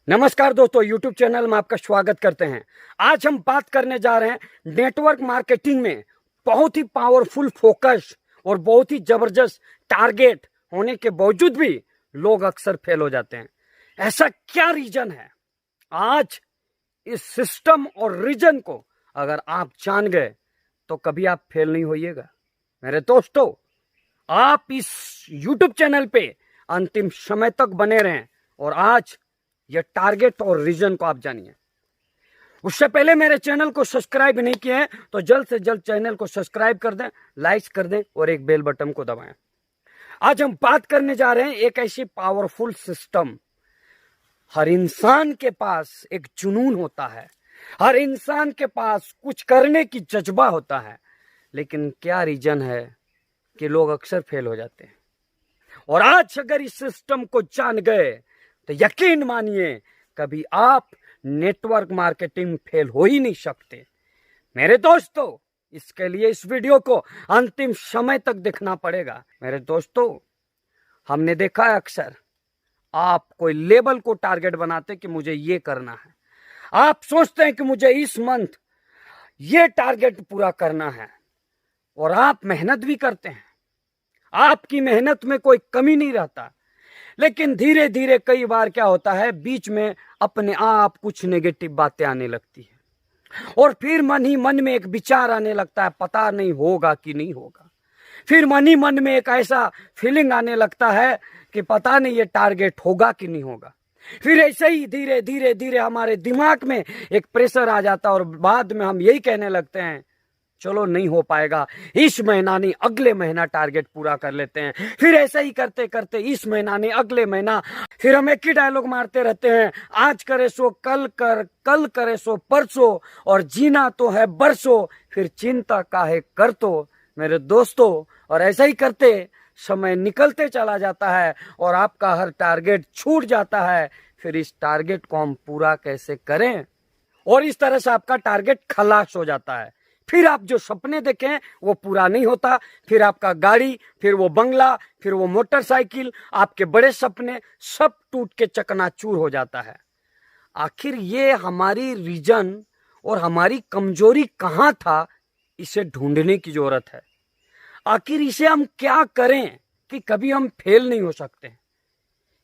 नमस्कार दोस्तों, YouTube channel में आपका स्वागत करते हैं। आज हम बात करने जा रहे हैं नेटवर्क मार्केटिंग में बहुत ही पावरफुल फोकस और बहुत ही जबरदस्त टारगेट होने के बावजूद भी लोग अक्सर फेल हो जाते हैं। ऐसा क्या रीजन है? आज इस सिस्टम और रीजन को अगर आप जान गए तो कभी आप फेल नहीं होइएगा। मेरे दोस्तों, आप इस YouTube चैनल पे अंतिम समय तक बने रहें और आज यह टारगेट और रीजन को आप जानिए। उससे पहले मेरे चैनल को सब्सक्राइब नहीं किए हैं तो जल्द से जल्द चैनल को सब्सक्राइब कर दें, लाइक कर दें और एक बेल बटन को दबाएं। आज हम बात करने जा रहे हैं एक ऐसी पावरफुल सिस्टम। हर इंसान के पास एक जुनून होता है, हर इंसान के पास कुछ करने की जज्बा होता है, लेकिन क्या रीजन है कि लोग अक्सर फेल हो जाते हैं। और आज अगर इस सिस्टम को जान गए तो यकीन मानिए कभी आप नेटवर्क मार्केटिंग में फेल हो ही नहीं सकते। मेरे दोस्तों, इसके लिए इस वीडियो को अंतिम समय तक देखना पड़ेगा। मेरे दोस्तों, हमने देखा है अक्सर आप कोई लेवल को टारगेट बनाते कि मुझे ये करना है। आप सोचते हैं कि मुझे इस मंथ ये टारगेट पूरा करना है और आप मेहनत भी करते हैं। आपकी मेहनत में कोई कमी नहीं रहता, लेकिन धीरे धीरे कई बार क्या होता है, बीच में अपने आप कुछ नेगेटिव बातें आने लगती है और फिर मन ही मन में एक विचार आने लगता है, पता नहीं होगा कि नहीं होगा। फिर मन ही मन में एक ऐसा फीलिंग आने लगता है कि पता नहीं ये टारगेट होगा कि नहीं होगा। फिर ऐसे ही धीरे धीरे धीरे हमारे दिमाग में एक प्रेशर आ जाता है और बाद में हम यही कहने लगते हैं, चलो नहीं हो पाएगा, इस महीना नहीं अगले महीना टारगेट पूरा कर लेते हैं। फिर ऐसा ही करते करते इस महीना नहीं अगले महीना, फिर हम एक ही डायलॉग मारते रहते हैं, आज करे सो कल कर, कल करे सो परसों, और जीना तो है बरसों, फिर चिंता काहे कर। तो मेरे दोस्तों, और ऐसा ही करते समय निकलते चला जाता है और आपका हर टारगेट छूट जाता है। फिर इस टारगेट को हम पूरा कैसे करें, और इस तरह से आपका टारगेट खलास हो जाता है। फिर आप जो सपने देखें वो पूरा नहीं होता। फिर आपका गाड़ी, फिर वो बंगला, फिर वो मोटरसाइकिल, आपके बड़े सपने सब टूट के चकनाचूर हो जाता है। आखिर ये हमारी रीजन और हमारी कमजोरी कहाँ था, इसे ढूंढने की जरूरत है। आखिर इसे हम क्या करें कि कभी हम फेल नहीं हो सकते।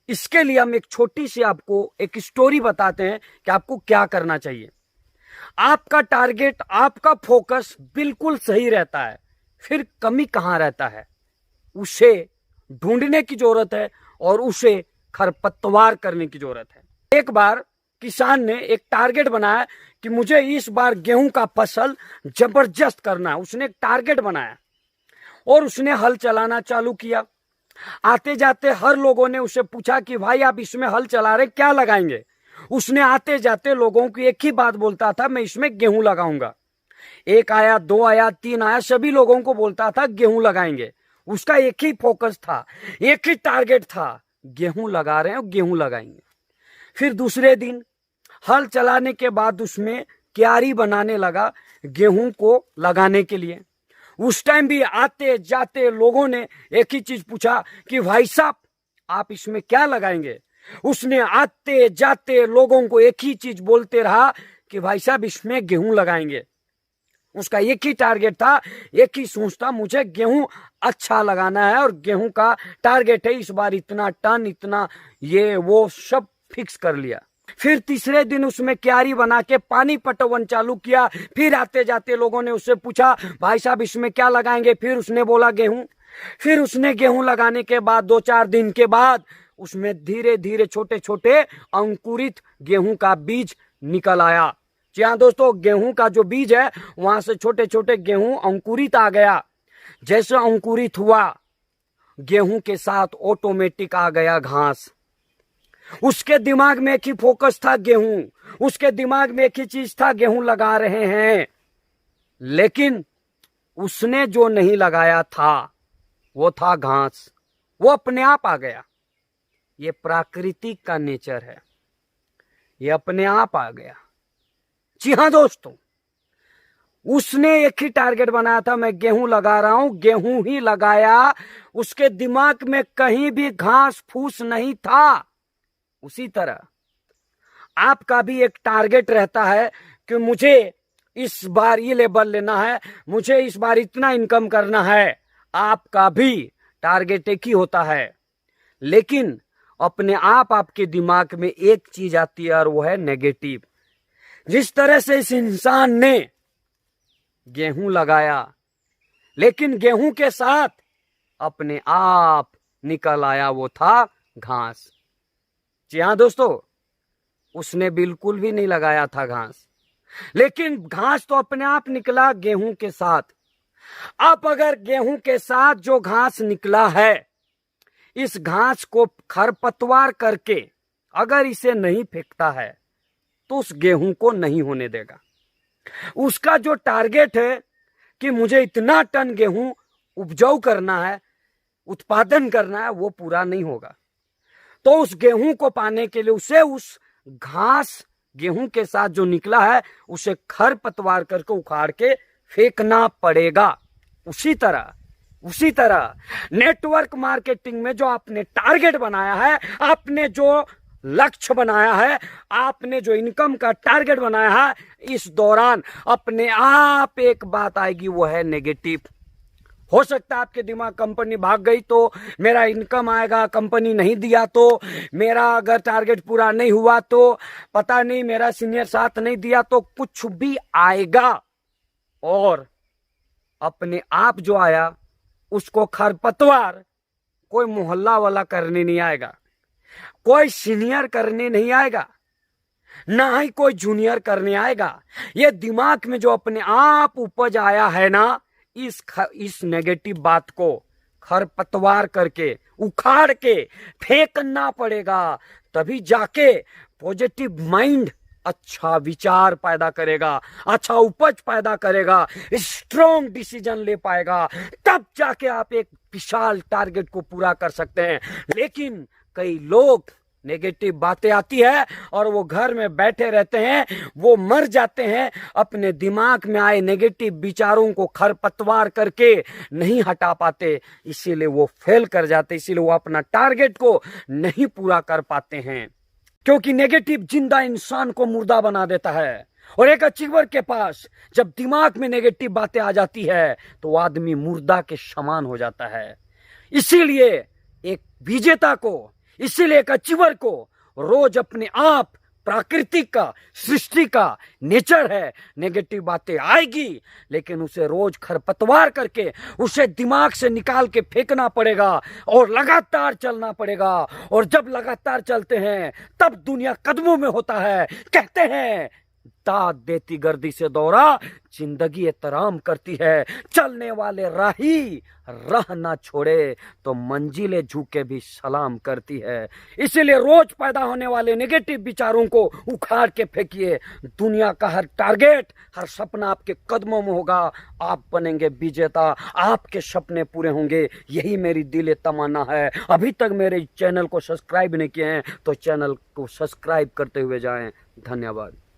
इसके लिए हम एक छोटी सी आपको एक स्टोरी बताते हैं कि आपको क्या करना चाहिए। आपका टारगेट, आपका फोकस बिल्कुल सही रहता है, फिर कमी कहां रहता है उसे ढूंढने की जरूरत है और उसे खरपतवार करने की जरूरत है। एक बार किसान ने एक टारगेट बनाया कि मुझे इस बार गेहूं का फसल जबरदस्त करना है। उसने एक टारगेट बनाया और उसने हल चलाना चालू किया। आते जाते हर लोगों ने उससे पूछा कि भाई आप इसमें हल चला रहे, क्या लगाएंगे? उसने आते जाते लोगों की एक ही बात बोलता था, मैं इसमें गेहूं लगाऊंगा। एक आया, दो आया, तीन आया, सभी लोगों को बोलता था गेहूं लगाएंगे। उसका एक ही फोकस था, एक ही टारगेट था, गेहूं लगा रहे हैं और गेहूं लगाएंगे। फिर दूसरे दिन हल चलाने के बाद उसमें क्यारी बनाने लगा गेहूं को लगाने के लिए। उस टाइम भी आते जाते लोगों ने एक ही चीज पूछा कि भाई साहब आप इसमें क्या लगाएंगे? उसने आते जाते लोगों को एक ही चीज बोलते रहा कि भाई साहब इसमें गेहूं लगाएंगे। उसका एक ही टारगेट था, एक ही सोच था, मुझे गेहूं अच्छा लगाना है और गेहूं का टारगेट है इस बार इतना टन, इतना ये वो सब फिक्स कर लिया। फिर तीसरे दिन उसमें क्यारी बना के पानी पटवन चालू किया। फिर आते जाते लोगों ने उससे पूछा भाई साहब इसमें क्या लगाएंगे? फिर उसने बोला गेहूं। फिर उसने गेहूं लगाने के बाद 2-4 दिन के बाद उसमें धीरे धीरे छोटे छोटे अंकुरित गेहूं का बीज निकल आया। जी हाँ दोस्तों, गेहूं का जो बीज है वहां से छोटे छोटे गेहूं अंकुरित आ गया। जैसे अंकुरित हुआ, गेहूं के साथ ऑटोमेटिक आ गया घास। उसके दिमाग में एक ही फोकस था, गेहूं। उसके दिमाग में एक ही चीज था, गेहूं लगा रहे हैं। लेकिन उसने जो नहीं लगाया था वो था घास। वो अपने आप आ गया। ये प्राकृतिक का नेचर है, ये अपने आप आ गया। जी हाँ दोस्तों, उसने एक ही टारगेट बनाया था, मैं गेहूं लगा रहा हूं, गेहूं ही लगाया। उसके दिमाग में कहीं भी घास फूस नहीं था। उसी तरह आपका भी एक टारगेट रहता है कि मुझे इस बार ये लेवल लेना है, मुझे इस बार इतना इनकम करना है। आपका भी टारगेट एक ही होता है, लेकिन अपने आप आपके दिमाग में एक चीज आती है और वो है नेगेटिव। जिस तरह से इस इंसान ने गेहूं लगाया, लेकिन गेहूं के साथ अपने आप निकल आया वो था घास। जी हाँ दोस्तों, उसने बिल्कुल भी नहीं लगाया था घास, लेकिन घास तो अपने आप निकला गेहूं के साथ। अब अगर गेहूं के साथ जो घास निकला है, इस घास को खरपतवार करके अगर इसे नहीं फेंकता है तो उस गेहूं को नहीं होने देगा। उसका जो टारगेट है कि मुझे इतना टन गेहूं उपजाऊ करना है, उत्पादन करना है, वो पूरा नहीं होगा। तो उस गेहूं को पाने के लिए उसे उस घास गेहूं के साथ जो निकला है उसे खरपतवार करके उखाड़ के फेंकना पड़ेगा। उसी तरह नेटवर्क मार्केटिंग में जो आपने टारगेट बनाया है, आपने जो लक्ष्य बनाया है, आपने जो इनकम का टारगेट बनाया है, इस दौरान अपने आप एक बात आएगी, वो है नेगेटिव। हो सकता है आपके दिमाग कंपनी भाग गई तो मेरा इनकम आएगा, कंपनी नहीं दिया तो, मेरा अगर टारगेट पूरा नहीं हुआ तो, पता नहीं मेरा सीनियर साथ नहीं दिया तो, कुछ भी आएगा। और अपने आप जो आया उसको खरपतवार कोई मोहल्ला वाला करने नहीं आएगा, कोई सीनियर करने नहीं आएगा, ना ही कोई जूनियर करने आएगा। ये दिमाग में जो अपने आप उपज आया है ना, इस नेगेटिव बात को खरपतवार करके उखाड़ के फेंकना पड़ेगा, तभी जाके पॉजिटिव माइंड अच्छा विचार पैदा करेगा, अच्छा उपज पैदा करेगा, स्ट्रॉन्ग डिसीजन ले पाएगा, तब जाके आप एक विशाल टारगेट को पूरा कर सकते हैं। लेकिन कई लोग, नेगेटिव बातें आती है और वो घर में बैठे रहते हैं, वो मर जाते हैं, अपने दिमाग में आए नेगेटिव विचारों को खरपतवार करके नहीं हटा पाते, इसीलिए वो फेल कर जाते, इसीलिए वो अपना टारगेट को नहीं पूरा कर पाते हैं। क्योंकि नेगेटिव जिंदा इंसान को मुर्दा बना देता है, और एक अचीवर के पास जब दिमाग में नेगेटिव बातें आ जाती है तो आदमी मुर्दा के समान हो जाता है। इसीलिए एक विजेता को, इसीलिए एक अचीवर को रोज अपने आप, प्राकृतिक का, सृष्टि का नेचर है, नेगेटिव बातें आएगी, लेकिन उसे रोज खरपतवार करके उसे दिमाग से निकाल के फेंकना पड़ेगा और लगातार चलना पड़ेगा। और जब लगातार चलते हैं तब दुनिया कदमों में होता है। कहते हैं दाद देती गर्दी से दौरा, जिंदगी एहतराम करती है, चलने वाले राही राह ना छोड़े तो मंजिलें झुके भी सलाम करती है। इसीलिए रोज पैदा होने वाले नेगेटिव विचारों को उखाड़ के फेंकिए। दुनिया का हर टारगेट, हर सपना आपके कदमों में होगा, आप बनेंगे विजेता, आपके सपने पूरे होंगे, यही मेरी दिल तमन्ना है। अभी तक मेरे चैनल को सब्सक्राइब नहीं किए हैं तो चैनल को सब्सक्राइब करते हुए जाएं। धन्यवाद।